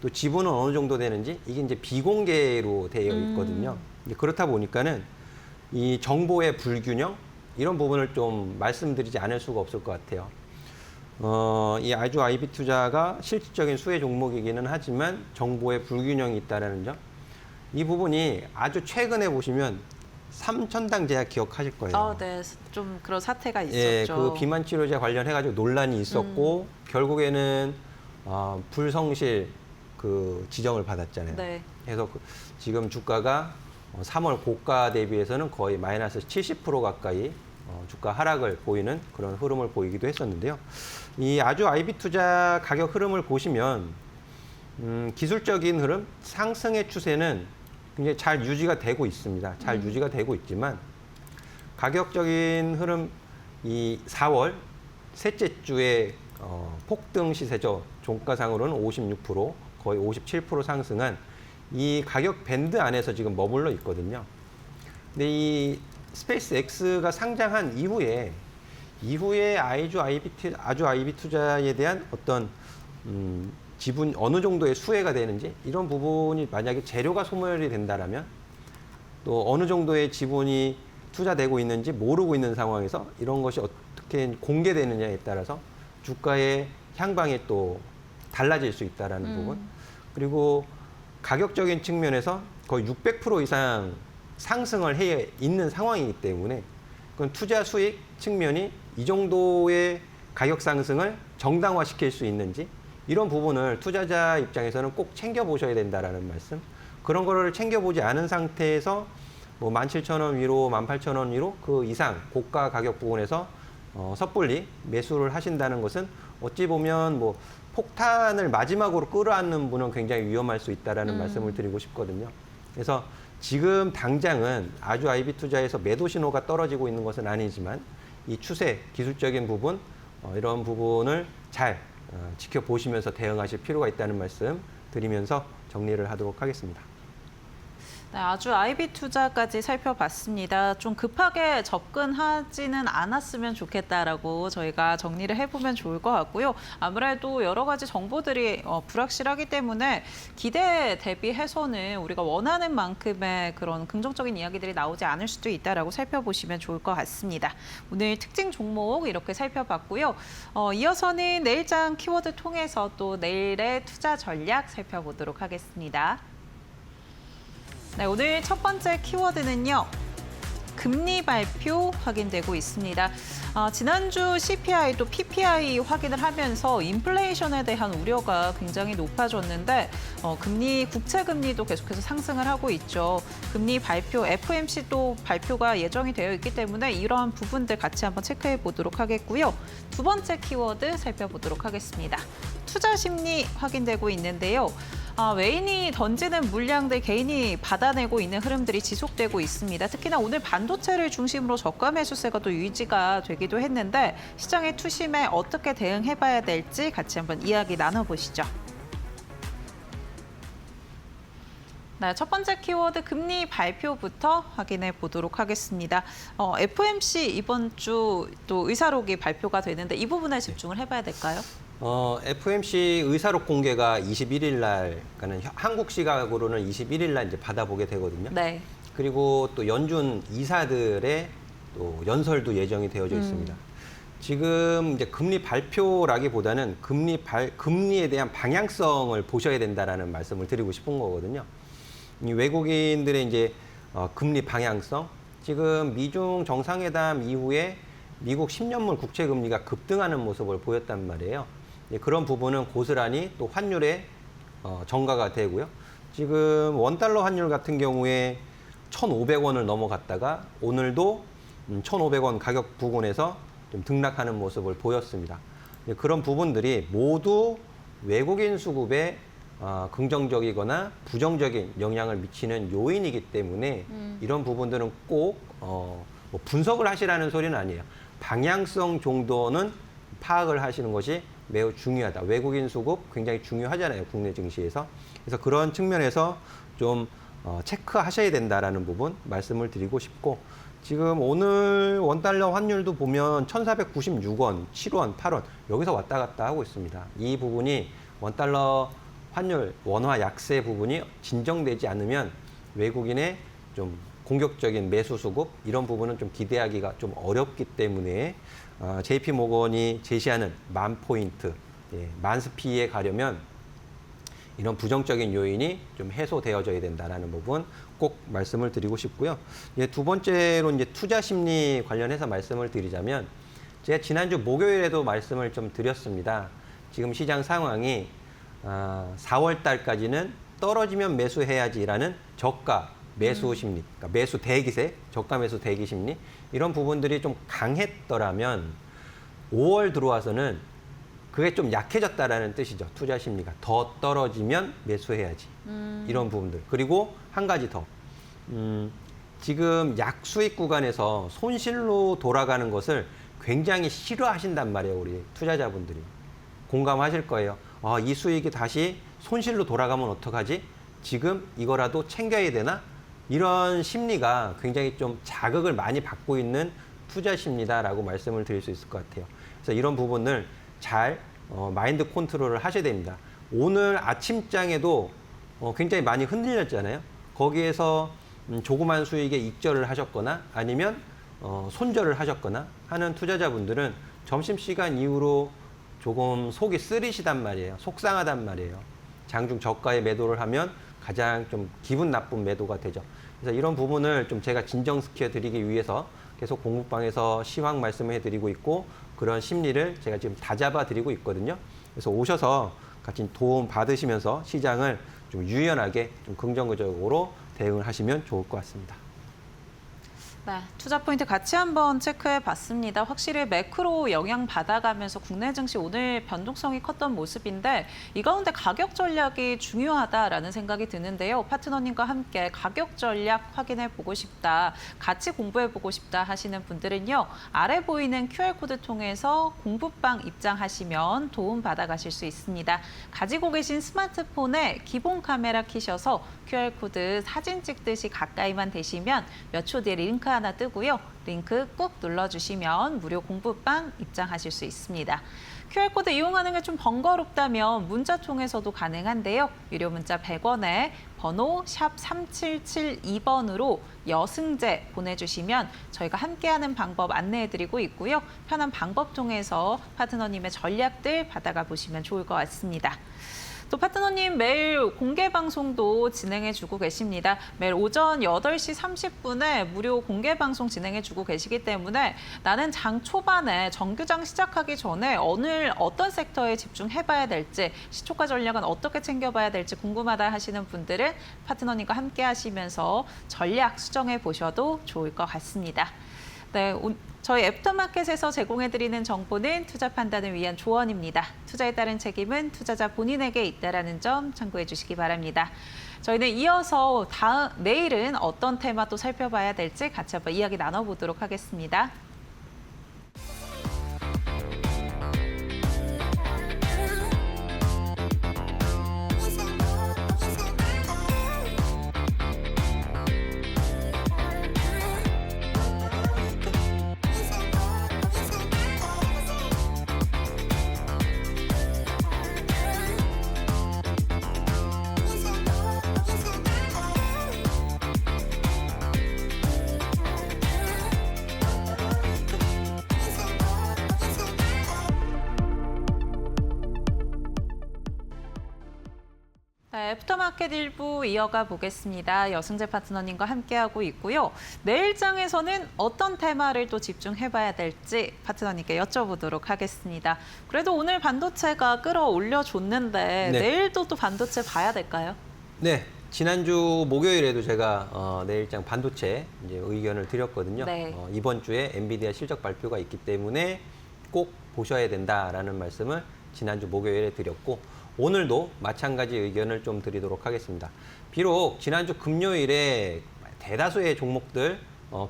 Speaker 5: 또 지분은 어느 정도 되는지 이게 이제 비공개로 되어 있거든요. 그렇다 보니까는 이 정보의 불균형 이런 부분을 좀 말씀드리지 않을 수가 없을 것 같아요. 이 아이주 IB 투자가 실질적인 수혜 종목이기는 하지만 정보의 불균형이 있다는 점. 이 부분이 아주 최근에 보시면 삼천당 제약 기억하실 거예요.
Speaker 1: 네, 좀 그런 사태가 있었죠.
Speaker 5: 예, 그 비만 치료제 관련해가지고 논란이 있었고 결국에는 불성실 그 지정을 받았잖아요.
Speaker 1: 네.
Speaker 5: 그래서 지금 주가가 3월 고가 대비해서는 거의 마이너스 70% 가까이 주가 하락을 보이는 그런 흐름을 보이기도 했었는데요. 이 아주 IB 투자 가격 흐름을 보시면 기술적인 흐름, 상승의 추세는 굉장히 잘 유지가 되고 있습니다. 잘 유지가 되고 있지만 가격적인 흐름 이 4월 셋째 주에 폭등 시세죠. 종가상으로는 56%, 거의 57% 상승한 이 가격 밴드 안에서 지금 머물러 있거든요. 근데 이 스페이스X가 상장한 이후에 아주 IB 투자에 대한 어떤 지분 어느 정도의 수혜가 되는지 이런 부분이 만약에 재료가 소멸이 된다라면 또 어느 정도의 지분이 투자되고 있는지 모르고 있는 상황에서 이런 것이 어떻게 공개되느냐에 따라서 주가의 향방이 또 달라질 수 있다라는 부분. 그리고 가격적인 측면에서 거의 600% 이상 상승을 해 있는 상황이기 때문에 그건 투자 수익 측면이 이 정도의 가격 상승을 정당화시킬 수 있는지 이런 부분을 투자자 입장에서는 꼭 챙겨보셔야 된다라는 말씀. 그런 거를 챙겨보지 않은 상태에서 뭐 17,000원 위로, 18,000원 위로 그 이상 고가 가격 부분에서 섣불리 매수를 하신다는 것은 어찌 보면 뭐 폭탄을 마지막으로 끌어안는 분은 굉장히 위험할 수 있다라는 말씀을 드리고 싶거든요. 그래서 지금 당장은 아주 IB 투자에서 매도 신호가 떨어지고 있는 것은 아니지만 이 추세, 기술적인 부분 이런 부분을 잘 지켜보시면서 대응하실 필요가 있다는 말씀 드리면서 정리를 하도록 하겠습니다.
Speaker 1: 네, 아주 IB 투자까지 살펴봤습니다. 좀 급하게 접근하지는 않았으면 좋겠다라고 저희가 정리를 해보면 좋을 것 같고요. 아무래도 여러 가지 정보들이 불확실하기 때문에 기대에 대비해서는 우리가 원하는 만큼의 그런 긍정적인 이야기들이 나오지 않을 수도 있다라고 살펴보시면 좋을 것 같습니다. 오늘 특징 종목 이렇게 살펴봤고요. 이어서는 내일장 키워드 통해서 또 내일의 투자 전략 살펴보도록 하겠습니다. 네, 오늘 첫 번째 키워드는요. 금리 발표 확인되고 있습니다. 지난주 CPI 또 PPI 확인을 하면서 인플레이션에 대한 우려가 굉장히 높아졌는데 국채 금리도 계속해서 상승을 하고 있죠. 금리 발표, FOMC도 발표가 예정이 되어 있기 때문에 이러한 부분들 같이 한번 체크해 보도록 하겠고요. 두 번째 키워드 살펴보도록 하겠습니다. 투자 심리 확인되고 있는데요. 외인이 던지는 물량들 개인이 받아내고 있는 흐름들이 지속되고 있습니다. 특히나 오늘 반도체를 중심으로 저가 매수세가 또 유지가 되기도 했는데 시장의 투심에 어떻게 대응해봐야 될지 같이 한번 이야기 나눠보시죠. 네, 첫 번째 키워드 금리 발표부터 확인해 보도록 하겠습니다. FOMC 이번 주 또 의사록이 발표가 되는데 이 부분에 집중을 해봐야 될까요?
Speaker 5: FOMC 의사록 공개가 21일 날, 그러니까 한국 시각으로는 21일 날 이제 받아보게 되거든요.
Speaker 1: 네.
Speaker 5: 그리고 또 연준 이사들의 또 연설도 예정이 되어져 있습니다. 지금 이제 금리 발표라기보다는 금리에 대한 방향성을 보셔야 된다라는 말씀을 드리고 싶은 거거든요. 이 외국인들의 이제 금리 방향성, 지금 미중 정상회담 이후에 미국 10년물 국채 금리가 급등하는 모습을 보였단 말이에요. 그런 부분은 고스란히 또 환율에 전가가 되고요. 지금 원달러 환율 같은 경우에 1,500원을 넘어갔다가 오늘도 1,500원 가격 부근에서 좀 등락하는 모습을 보였습니다. 그런 부분들이 모두 외국인 수급에 긍정적이거나 부정적인 영향을 미치는 요인이기 때문에 이런 부분들은 꼭 뭐 분석을 하시라는 소리는 아니에요. 방향성 정도는 파악을 하시는 것이 매우 중요하다. 외국인 수급 굉장히 중요하잖아요. 국내 증시에서. 그래서 그런 측면에서 좀 체크하셔야 된다라는 부분 말씀을 드리고 싶고, 지금 오늘 원달러 환율도 보면 1,496원, 7원, 8원 여기서 왔다 갔다 하고 있습니다. 이 부분이 원달러 환율 원화 약세 부분이 진정되지 않으면 외국인의 좀 공격적인 매수 수급 이런 부분은 좀 기대하기가 좀 어렵기 때문에 JP 모건이 제시하는 10,000포인트, 만스피에 가려면 이런 부정적인 요인이 좀 해소되어져야 된다는 부분 꼭 말씀을 드리고 싶고요. 두 번째로 이제 투자 심리 관련해서 말씀을 드리자면, 제가 지난주 목요일에도 말씀을 좀 드렸습니다. 지금 시장 상황이 4월 달까지는 떨어지면 매수해야지라는 저가 매수 심리, 그러니까 매수 대기세, 저가 매수 대기 심리 이런 부분들이 좀 강했더라면 5월 들어와서는 그게 좀 약해졌다라는 뜻이죠. 투자 심리가 더 떨어지면 매수해야지 이런 부분들. 그리고 한 가지 더, 지금 약수익 구간에서 손실로 돌아가는 것을 굉장히 싫어하신단 말이에요. 우리 투자자분들이 공감하실 거예요. 이 수익이 다시 손실로 돌아가면 어떡하지? 지금 이거라도 챙겨야 되나? 이런 심리가 굉장히 좀 자극을 많이 받고 있는 투자 심리다라고 말씀을 드릴 수 있을 것 같아요. 그래서 이런 부분을 잘 마인드 컨트롤을 하셔야 됩니다. 오늘 아침장에도 굉장히 많이 흔들렸잖아요. 거기에서 조그만 수익에 익절을 하셨거나 아니면 손절을 하셨거나 하는 투자자분들은 점심시간 이후로 조금 속이 쓰리시단 말이에요. 속상하단 말이에요. 장중 저가에 매도를 하면 가장 좀 기분 나쁜 매도가 되죠. 그래서 이런 부분을 좀 제가 진정시켜 드리기 위해서 계속 공부방에서 시황 말씀을 해드리고 있고, 그런 심리를 제가 지금 다잡아 드리고 있거든요. 그래서 오셔서 같이 도움 받으시면서 시장을 좀 유연하게 좀 긍정적으로 대응을 하시면 좋을 것 같습니다.
Speaker 1: 네, 투자 포인트 같이 한번 체크해 봤습니다. 확실히 매크로 영향 받아가면서 국내 증시 오늘 변동성이 컸던 모습인데 이 가운데 가격 전략이 중요하다라는 생각이 드는데요. 파트너님과 함께 가격 전략 확인해 보고 싶다, 같이 공부해 보고 싶다 하시는 분들은요. 아래 보이는 QR코드 통해서 공부방 입장하시면 도움 받아가실 수 있습니다. 가지고 계신 스마트폰에 기본 카메라 켜셔서 QR코드 사진 찍듯이 가까이만 대시면 몇 초 뒤에 링크 하나 뜨고요. 링크 꾹 눌러주시면 무료 공부방 입장하실 수 있습니다. QR코드 이용하는 게 좀 번거롭다면 문자 통해서도 가능한데요. 유료 문자 100원에 번호 샵 3772번으로 여승재 보내주시면 저희가 함께하는 방법 안내해드리고 있고요. 편한 방법 통해서 파트너님의 전략들 받아가 보시면 좋을 것 같습니다. 또 파트너님 매일 공개 방송도 진행해주고 계십니다. 매일 오전 8시 30분에 무료 공개 방송 진행해주고 계시기 때문에 나는 장 초반에 정규장 시작하기 전에 오늘 어떤 섹터에 집중해봐야 될지, 시초가 전략은 어떻게 챙겨봐야 될지 궁금하다 하시는 분들은 파트너님과 함께 하시면서 전략 수정해 보셔도 좋을 것 같습니다. 네, 저희 애프터마켓에서 제공해드리는 정보는 투자 판단을 위한 조언입니다. 투자에 따른 책임은 투자자 본인에게 있다는 점 참고해 주시기 바랍니다. 저희는 이어서 내일은 어떤 테마 또 살펴봐야 될지 같이 한번 이야기 나눠보도록 하겠습니다. 네, 애프터마켓 1부 이어가 보겠습니다. 여승재 파트너님과 함께하고 있고요. 내일장에서는 어떤 테마를 또 집중해봐야 될지 파트너님께 여쭤보도록 하겠습니다. 그래도 오늘 반도체가 끌어올려줬는데
Speaker 5: 네.
Speaker 1: 내일도 또 반도체 봐야 될까요?
Speaker 5: 네, 지난주 목요일에도 제가 내일장 반도체 이제 의견을 드렸거든요.
Speaker 1: 네.
Speaker 5: 이번 주에 엔비디아 실적 발표가 있기 때문에 꼭 보셔야 된다라는 말씀을 지난주 목요일에 드렸고 오늘도 마찬가지 의견을 좀 드리도록 하겠습니다. 비록 지난주 금요일에 대다수의 종목들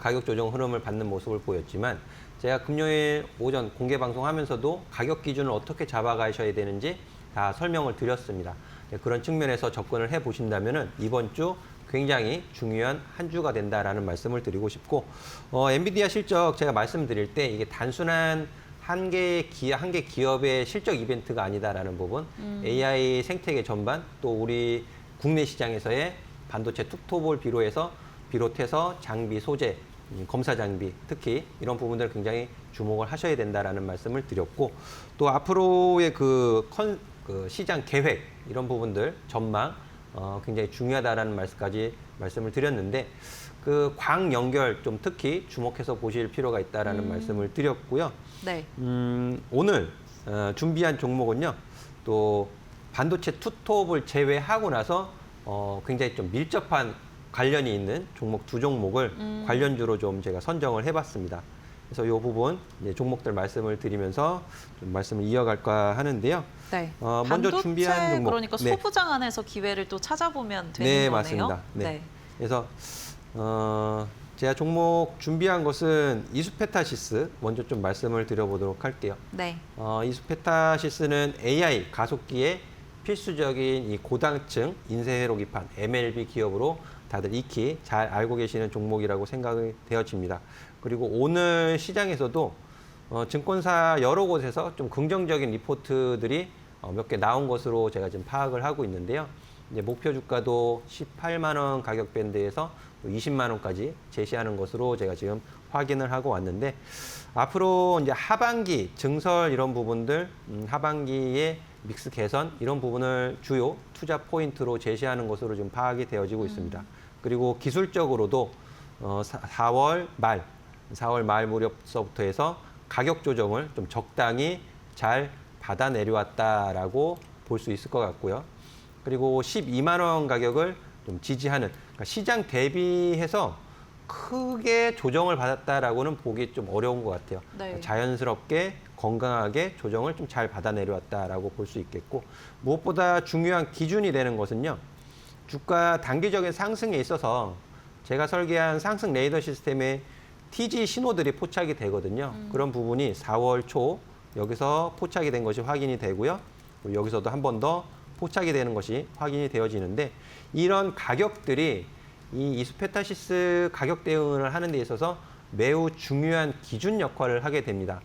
Speaker 5: 가격 조정 흐름을 받는 모습을 보였지만 제가 금요일 오전 공개 방송하면서도 가격 기준을 어떻게 잡아가셔야 되는지 다 설명을 드렸습니다. 그런 측면에서 접근을 해보신다면 이번 주 굉장히 중요한 한 주가 된다라는 말씀을 드리고 싶고 엔비디아 실적 제가 말씀드릴 때 이게 단순한 한 개 기업의 실적 이벤트가 아니다라는 부분, AI 생태계 전반, 또 우리 국내 시장에서의 반도체 툭톱을 비롯해서 장비, 소재, 검사 장비, 특히 이런 부분들을 굉장히 주목을 하셔야 된다라는 말씀을 드렸고, 또 앞으로의 그 시장 계획, 이런 부분들, 전망, 굉장히 중요하다라는 말씀까지 말씀을 드렸는데, 그 광 연결 좀 특히 주목해서 보실 필요가 있다라는 말씀을 드렸고요.
Speaker 1: 네.
Speaker 5: 오늘 준비한 종목은요, 또 반도체 투톱을 제외하고 나서 굉장히 좀 밀접한 관련이 있는 종목 두 종목을 관련주로 좀 제가 선정을 해봤습니다. 그래서 이 부분 이제 종목들 말씀을 드리면서 좀 말씀을 이어갈까 하는데요.
Speaker 1: 네.
Speaker 5: 먼저 준비한 종목.
Speaker 1: 그러니까
Speaker 5: 네.
Speaker 1: 소부장 안에서 기회를 또 찾아보면 되는
Speaker 5: 네,
Speaker 1: 거네요.
Speaker 5: 맞습니다. 네. 그래서 제가 종목 준비한 것은 이수페타시스 먼저 좀 말씀을 드려보도록 할게요.
Speaker 1: 네.
Speaker 5: 이수페타시스는 AI 가속기의 필수적인 이 고당층 인쇄회로 기판 MLB 기업으로 다들 익히 잘 알고 계시는 종목이라고 생각이 되어집니다. 그리고 오늘 시장에서도 증권사 여러 곳에서 좀 긍정적인 리포트들이 몇 개 나온 것으로 제가 지금 파악을 하고 있는데요. 이제 목표 주가도 18만 원 가격 밴드에서 20만 원까지 제시하는 것으로 제가 지금 확인을 하고 왔는데 앞으로 이제 하반기 증설 이런 부분들, 하반기의 믹스 개선 이런 부분을 주요 투자 포인트로 제시하는 것으로 지금 파악이 되어지고 있습니다. 그리고 기술적으로도 4월 말 무렵서부터 해서 가격 조정을 좀 적당히 잘 받아 내려왔다라고 볼 수 있을 것 같고요. 그리고 12만 원 가격을 좀 지지하는, 그러니까 시장 대비해서 크게 조정을 받았다라고는 보기 좀 어려운 것 같아요.
Speaker 1: 네.
Speaker 5: 자연스럽게 건강하게 조정을 좀 잘 받아 내려왔다라고 볼 수 있겠고, 무엇보다 중요한 기준이 되는 것은요. 주가 단기적인 상승에 있어서 제가 설계한 상승 레이더 시스템에 TG 신호들이 포착이 되거든요. 그런 부분이 4월 초 여기서 포착이 된 것이 확인이 되고요. 여기서도 한 번 더 포착이 되는 것이 확인이 되어지는데, 이런 가격들이 이 이스페타시스 가격 대응을 하는 데 있어서 매우 중요한 기준 역할을 하게 됩니다.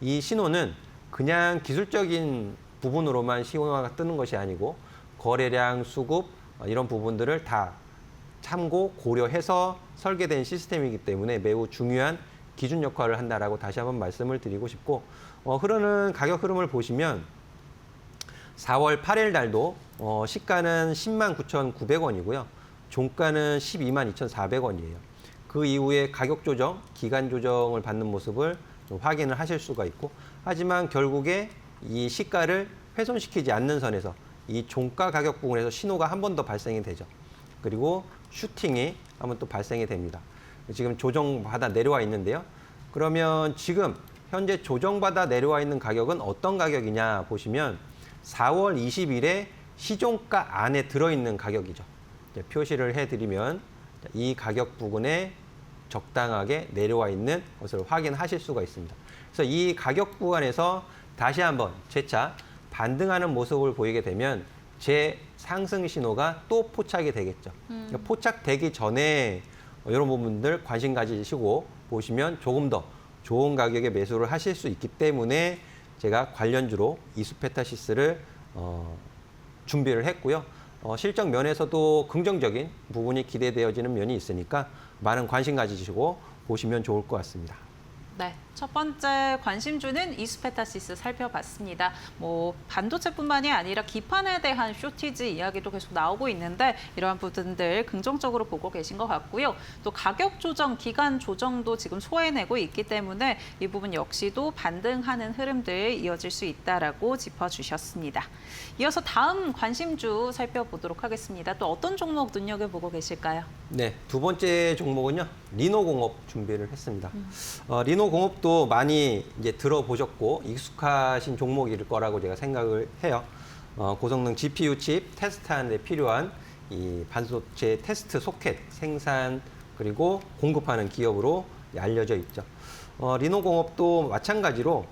Speaker 5: 이 신호는 그냥 기술적인 부분으로만 신호가 뜨는 것이 아니고 거래량, 수급 이런 부분들을 다 참고 고려해서 설계된 시스템이기 때문에 매우 중요한 기준 역할을 한다라고 다시 한번 말씀을 드리고 싶고, 흐르는 가격 흐름을 보시면 4월 8일 날도 시가는 10만 9,900원이고요. 종가는 12만 2,400원이에요. 그 이후에 가격 조정, 기간 조정을 받는 모습을 좀 확인을 하실 수가 있고, 하지만 결국에 이 시가를 훼손시키지 않는 선에서 이 종가 가격 부분에서 신호가 한 번 더 발생이 되죠. 그리고 슈팅이 한번 또 발생이 됩니다. 지금 조정받아 내려와 있는데요. 그러면 지금 현재 조정받아 내려와 있는 가격은 어떤 가격이냐 보시면 4월 20일에 시종가 안에 들어있는 가격이죠. 표시를 해드리면 이 가격 부근에 적당하게 내려와 있는 것을 확인하실 수가 있습니다. 그래서 이 가격 구간에서 다시 한번 재차 반등하는 모습을 보이게 되면 제 상승 신호가 또 포착이 되겠죠. 그러니까 포착되기 전에 이런 부분들 관심 가지시고 보시면 조금 더 좋은 가격에 매수를 하실 수 있기 때문에 제가 관련주로 이스페타시스를 준비를 했고요. 실적 면에서도 긍정적인 부분이 기대되어지는 면이 있으니까 많은 관심 가지시고 보시면 좋을 것 같습니다.
Speaker 1: 네, 첫 번째 관심주는 이스페타시스 살펴봤습니다. 반도체뿐만이 아니라 기판에 대한 쇼티지 이야기도 계속 나오고 있는데 이러한 부분들 긍정적으로 보고 계신 것 같고요. 또 가격 조정, 기간 조정도 지금 소화해내고 있기 때문에 이 부분 역시도 반등하는 흐름들 이어질 수 있다라고 짚어주셨습니다. 이어서 다음 관심주 살펴보도록 하겠습니다. 또 어떤 종목 눈여겨보고 계실까요?
Speaker 5: 네, 두 번째 종목은요. 리노공업 준비를 했습니다. 리노공업도 많이 이제 들어보셨고 익숙하신 종목일 거라고 제가 생각을 해요. 고성능 GPU 칩 테스트하는 데 필요한 이 반도체 테스트 소켓 생산 그리고 공급하는 기업으로 알려져 있죠. 리노공업도 마찬가지로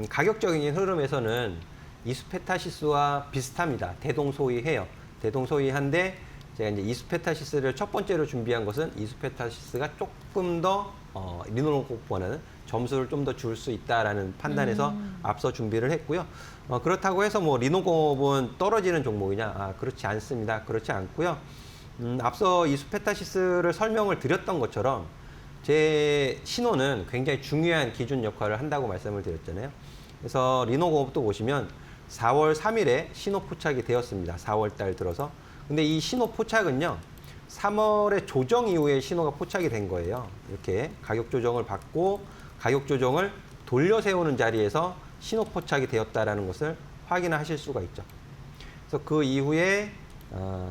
Speaker 5: 가격적인 흐름에서는 이스페타시스와 비슷합니다. 대동소이해요. 대동소이한데 제가 이제 이스페타시스를 첫 번째로 준비한 것은 이스페타시스가 조금 더 리노공업보다는 점수를 좀 더 줄 수 있다라는 판단에서 앞서 준비를 했고요. 그렇다고 해서 리노공업은 떨어지는 종목이냐? 그렇지 않습니다. 그렇지 않고요. 앞서 이스페타시스를 설명을 드렸던 것처럼 제 신호는 굉장히 중요한 기준 역할을 한다고 말씀을 드렸잖아요. 그래서 리노공업도 보시면 4월 3일에 신호 포착이 되었습니다. 4월 달 들어서. 근데 이 신호 포착은요. 3월에 조정 이후에 신호가 포착이 된 거예요. 이렇게 가격 조정을 받고 가격 조정을 돌려 세우는 자리에서 신호 포착이 되었다라는 것을 확인하실 수가 있죠. 그래서 그 이후에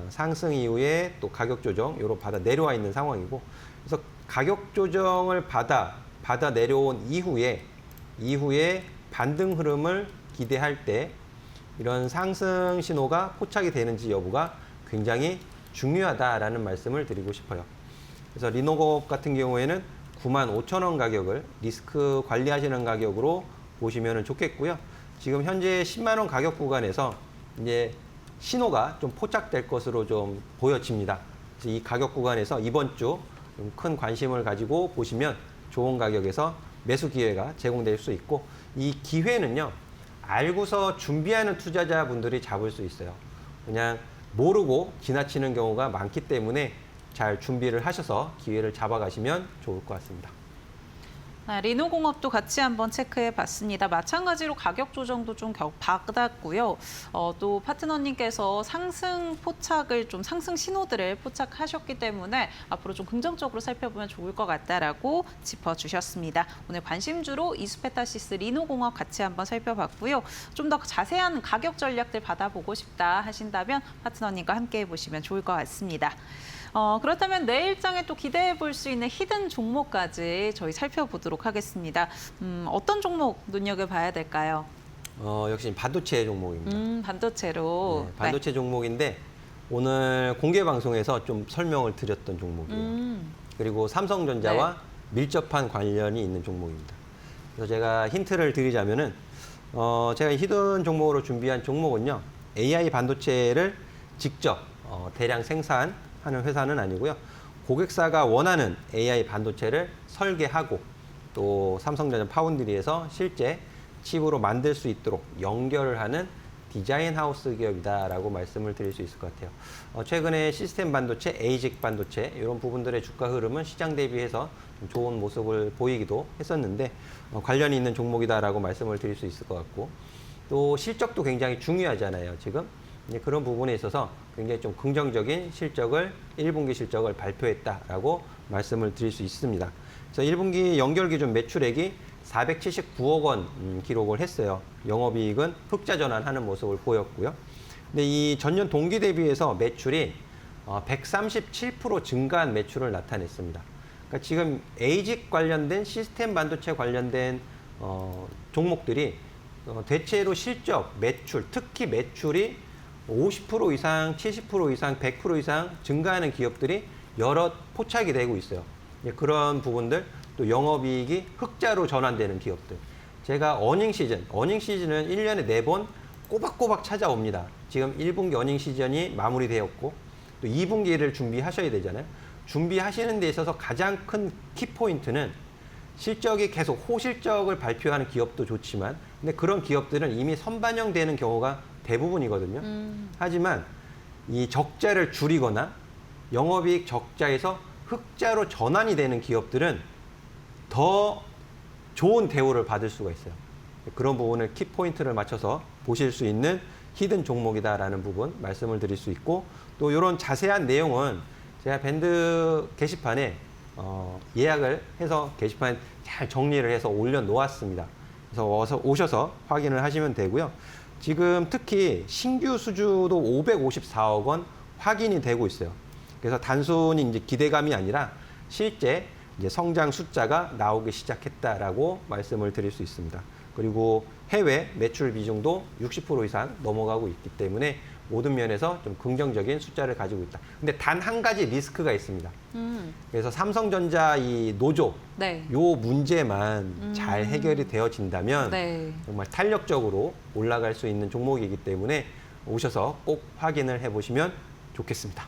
Speaker 5: 상승 이후에 또 가격 조정 요로 받아 내려와 있는 상황이고, 그래서 가격 조정을 받아 내려온 이후에 반등 흐름을 기대할 때 이런 상승 신호가 포착이 되는지 여부가 굉장히 중요하다라는 말씀을 드리고 싶어요. 그래서 리노공업 같은 경우에는 95,000원 가격을 리스크 관리하시는 가격으로 보시면 좋겠고요. 지금 현재 10만 원 가격 구간에서 이제 신호가 좀 포착될 것으로 좀 보여집니다. 그래서 이 가격 구간에서 이번 주 좀 큰 관심을 가지고 보시면 좋은 가격에서 매수 기회가 제공될 수 있고, 이 기회는요. 알고서 준비하는 투자자분들이 잡을 수 있어요. 그냥 모르고 지나치는 경우가 많기 때문에 잘 준비를 하셔서 기회를 잡아가시면 좋을 것 같습니다.
Speaker 1: 네, 리노공업도 같이 한번 체크해 봤습니다. 마찬가지로 가격 조정도 좀 받았고요. 또 파트너님께서 상승 신호들을 포착하셨기 때문에 앞으로 좀 긍정적으로 살펴보면 좋을 것 같다라고 짚어주셨습니다. 오늘 관심주로 이스페타시스 리노공업 같이 한번 살펴봤고요. 좀 더 자세한 가격 전략들 받아보고 싶다 하신다면 파트너님과 함께 해보시면 좋을 것 같습니다. 그렇다면 내일장에 또 기대해 볼 수 있는 히든 종목까지 저희 살펴보도록 하겠습니다. 어떤 종목 눈여겨봐야 될까요?
Speaker 5: 역시 반도체 종목입니다.
Speaker 1: 반도체로.
Speaker 5: 네, 반도체 종목인데 오늘 공개 방송에서 좀 설명을 드렸던 종목이에요. 그리고 삼성전자와 밀접한 관련이 있는 종목입니다. 그래서 제가 힌트를 드리자면은 제가 히든 종목으로 준비한 종목은요. AI 반도체를 직접 대량 생산하는 회사는 아니고요. 고객사가 원하는 AI 반도체를 설계하고 또 삼성전자 파운드리에서 실제 칩으로 만들 수 있도록 연결을 하는 디자인 하우스 기업이다라고 말씀을 드릴 수 있을 것 같아요. 최근에 시스템 반도체, 에이직 반도체 이런 부분들의 주가 흐름은 시장 대비해서 좀 좋은 모습을 보이기도 했었는데 관련이 있는 종목이다라고 말씀을 드릴 수 있을 것 같고 또 실적도 굉장히 중요하잖아요. 지금 그런 부분에 있어서 굉장히 좀 긍정적인 실적을 1분기 실적을 발표했다라고 말씀을 드릴 수 있습니다. 그래서 1분기 연결 기준 매출액이 479억 원 기록을 했어요. 영업이익은 흑자 전환하는 모습을 보였고요. 근데 이 전년 동기 대비해서 매출이 137% 증가한 매출을 나타냈습니다. 그러니까 지금 에이직 관련된 시스템 반도체 관련된 종목들이 대체로 실적, 매출, 특히 매출이 50% 이상, 70% 이상, 100% 이상 증가하는 기업들이 여러 포착이 되고 있어요. 그런 부분들, 또 영업이익이 흑자로 전환되는 기업들. 제가 어닝 시즌은 1년에 4번 꼬박꼬박 찾아옵니다. 지금 1분기 어닝 시즌이 마무리되었고 또 2분기를 준비하셔야 되잖아요. 준비하시는 데 있어서 가장 큰 키포인트는 실적이 계속 호실적을 발표하는 기업도 좋지만 근데 그런 기업들은 이미 선반영되는 경우가 대부분이거든요. 하지만 이 적자를 줄이거나 영업이익 적자에서 흑자로 전환이 되는 기업들은 더 좋은 대우를 받을 수가 있어요. 그런 부분을 키포인트를 맞춰서 보실 수 있는 히든 종목이다라는 부분 말씀을 드릴 수 있고 또 이런 자세한 내용은 제가 밴드 게시판에 예약을 해서 게시판 잘 정리를 해서 올려놓았습니다. 그래서 오셔서 확인을 하시면 되고요. 지금 특히 신규 수주도 554억 원 확인이 되고 있어요. 그래서 단순히 이제 기대감이 아니라 실제 이제 성장 숫자가 나오기 시작했다라고 말씀을 드릴 수 있습니다. 그리고 해외 매출 비중도 60% 이상 넘어가고 있기 때문에 모든 면에서 좀 긍정적인 숫자를 가지고 있다. 근데 단 한 가지 리스크가 있습니다. 그래서 삼성전자 이 노조 요 문제만 잘 해결이 되어진다면 정말 탄력적으로 올라갈 수 있는 종목이기 때문에 오셔서 꼭 확인을 해보시면 좋겠습니다.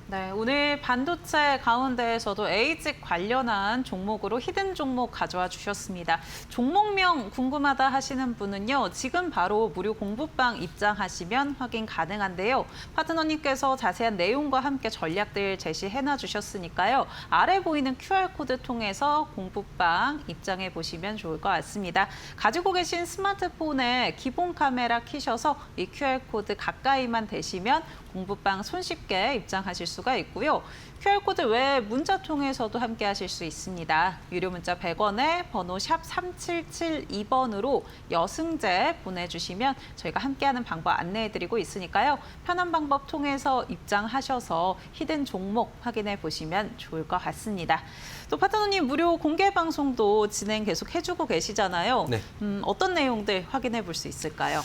Speaker 1: 네, 오늘 반도체 가운데에서도 에이직 관련한 종목으로 히든 종목 가져와 주셨습니다. 종목명 궁금하다 하시는 분은요. 지금 바로 무료 공부방 입장하시면 확인 가능한데요. 파트너님께서 자세한 내용과 함께 전략들 제시해놔 주셨으니까요. 아래 보이는 QR코드 통해서 공부방 입장해 보시면 좋을 것 같습니다. 가지고 계신 스마트폰에 기본 카메라 켜셔서 이 QR코드 가까이만 대시면 공부방 손쉽게 입장하실 수가 있고요. QR코드 외에 문자 통해서도 함께 하실 수 있습니다. 유료 문자 100원에 번호 샵 3772번으로 여승재 보내주시면 저희가 함께하는 방법 안내해드리고 있으니까요. 편한 방법 통해서 입장하셔서 히든 종목 확인해 보시면 좋을 것 같습니다. 또 파트너님 무료 공개 방송도 진행 계속 해주고 계시잖아요.
Speaker 5: 네.
Speaker 1: 어떤 내용들 확인해 볼 수 있을까요?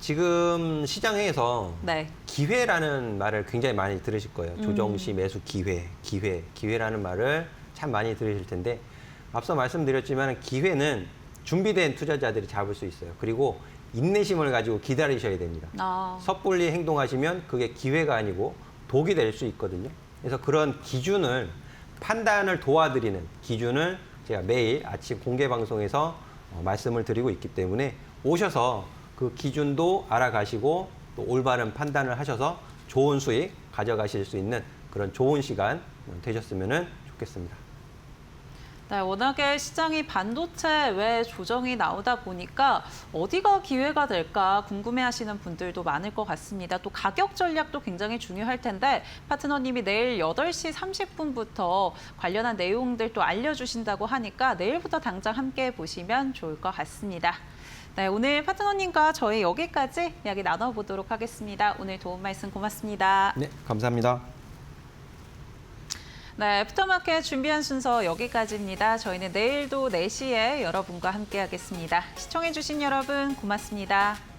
Speaker 5: 지금 시장에서
Speaker 1: 네.
Speaker 5: 기회라는 말을 굉장히 많이 들으실 거예요. 조정시 매수 기회라는 말을 참 많이 들으실 텐데 앞서 말씀드렸지만 기회는 준비된 투자자들이 잡을 수 있어요. 그리고 인내심을 가지고 기다리셔야 됩니다. 섣불리 행동하시면 그게 기회가 아니고 독이 될 수 있거든요. 그래서 그런 기준을 판단을 도와드리는 기준을 제가 매일 아침 공개 방송에서 말씀을 드리고 있기 때문에 오셔서 그 기준도 알아가시고 또 올바른 판단을 하셔서 좋은 수익 가져가실 수 있는 그런 좋은 시간 되셨으면 좋겠습니다.
Speaker 1: 네, 워낙에 시장이 반도체 외 조정이 나오다 보니까 어디가 기회가 될까 궁금해하시는 분들도 많을 것 같습니다. 또 가격 전략도 굉장히 중요할 텐데 파트너님이 내일 8시 30분부터 관련한 내용들 또 알려주신다고 하니까 내일부터 당장 함께 보시면 좋을 것 같습니다. 네, 오늘 파트너님과 저희 여기까지 이야기 나눠보도록 하겠습니다. 오늘 도움 말씀 고맙습니다.
Speaker 5: 네, 감사합니다.
Speaker 1: 네, 애프터마켓 준비한 순서 여기까지입니다. 저희는 내일도 4시에 여러분과 함께하겠습니다. 시청해주신 여러분 고맙습니다.